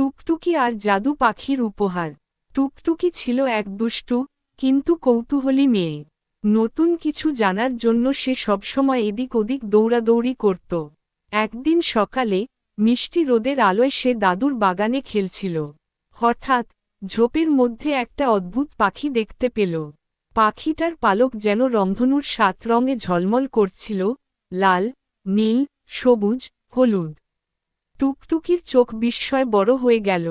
টুকটুকি আর জাদু পাখির উপহার। টুকটুকি ছিল এক দুষ্টু কিন্তু কৌতূহলী মেয়ে। নতুন কিছু জানার জন্য সে সবসময় এদিক ওদিক দৌড়াদৌড়ি করত। একদিন সকালে মিষ্টি রোদের আলোয় সে দাদুর বাগানে খেলছিল। হঠাৎ ঝোপের মধ্যে একটা অদ্ভুত পাখি দেখতে পেল। পাখিটার পালক যেন রংধনুর 7 রঙে ঝলমল করছিল, লাল, নীল, সবুজ, হলুদ। টুকটুকির চোখ বিস্ময় বড় হয়ে গেল।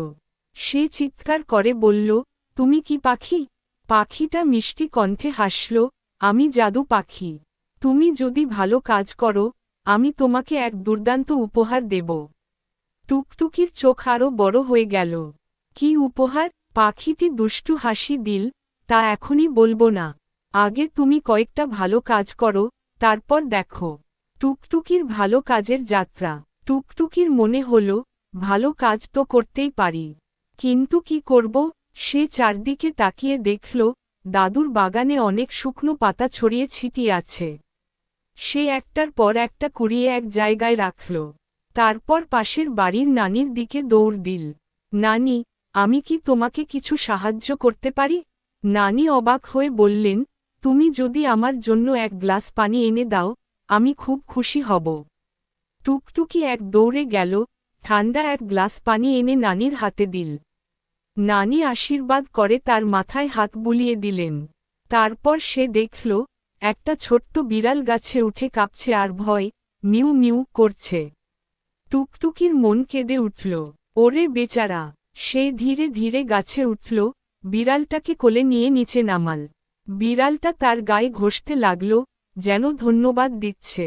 সে চিৎকার করে বলল, তুমি কি পাখি? পাখিটা মিষ্টি কণ্ঠে হাসল, আমি জাদু পাখি। তুমি যদি ভালো কাজ করো, আমি তোমাকে এক দুর্দান্ত উপহার দেব। টুকটুকির চোখ আরও বড় হয়ে গেল। কি উপহার? পাখিটি দুষ্টু হাসি দিল, তা এখনই বলবো না। আগে তুমি কয়েকটা ভালো কাজ করো, তারপর দেখো। টুকটুকির ভালো কাজের যাত্রা। টুকটুকির মনে হল, ভালো কাজ তো করতেই পারি, কিন্তু কি করব? সে চারদিকে তাকিয়ে দেখল, দাদুর বাগানে অনেক শুকনো পাতা ছড়িয়ে ছিটিয়ে আছে। সে একটার পর একটা কুড়িয়ে এক জায়গায় রাখল। তারপর পাশের বাড়ির নানির দিকে দৌড় দিল। নানি, আমি কি তোমাকে কিছু সাহায্য করতে পারি? নানি অবাক হয়ে বললেন, তুমি যদি আমার জন্য এক গ্লাস পানি এনে দাও, আমি খুব খুশি হব। টুকটুকি এক দৌড়ে গেল, ঠান্ডা এক গ্লাস পানি এনে নানির হাতে দিল। নানি আশীর্বাদ করে তার মাথায় হাত বুলিয়ে দিলেন। তারপর সে দেখল, একটা ছোট্ট বিড়াল গাছে উঠে কাঁপছে আর ভয় মিউ মিউ করছে। টুকটুকির মন কেঁদে উঠল। ওরে বেচারা! সে ধীরে ধীরে গাছে উঠল, বিড়ালটাকে কোলে নিয়ে নিচে নামাল। বিড়ালটা তার গায়ে ঘষতে লাগল, যেন ধন্যবাদ দিচ্ছে।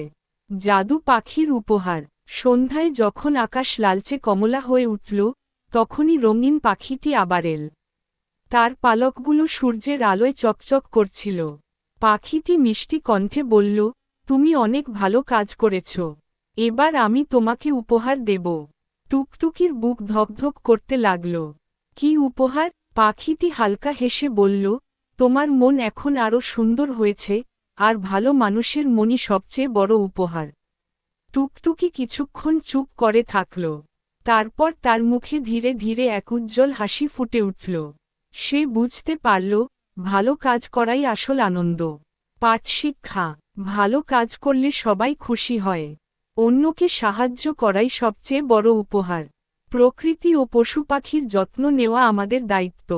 জাদু পাখির উপহার। সন্ধ্যায় যখন আকাশ লালচে কমলা হয়ে উঠল, তখনই রঙিন পাখিটি আবার এল। তার পালকগুলো সূর্যের আলোয় চকচক করছিল। পাখিটি মিষ্টি কণ্ঠে বলল, তুমি অনেক ভালো কাজ করেছ। এবার আমি তোমাকে উপহার দেব। টুকটুকির বুক ধকধক করতে লাগল। কি উপহার? পাখিটি হালকা হেসে বলল, তোমার মন এখন আরও সুন্দর হয়েছে, আর ভালো মানুষের মনই সবচেয়ে বড় উপহার। টুকটুকি কিছুক্ষণ চুপ করে থাকল। তারপর তার মুখে ধীরে ধীরে এক উজ্জ্বল হাসি ফুটে উঠল। সে বুঝতে পারল, ভালো কাজ করাই আসল আনন্দ। পাঠশিক্ষা। ভালো কাজ করলে সবাই খুশি হয়। অন্যকে সাহায্য করাই সবচেয়ে বড় উপহার। প্রকৃতি ও পশু পাখির যত্ন নেওয়া আমাদের দায়িত্ব।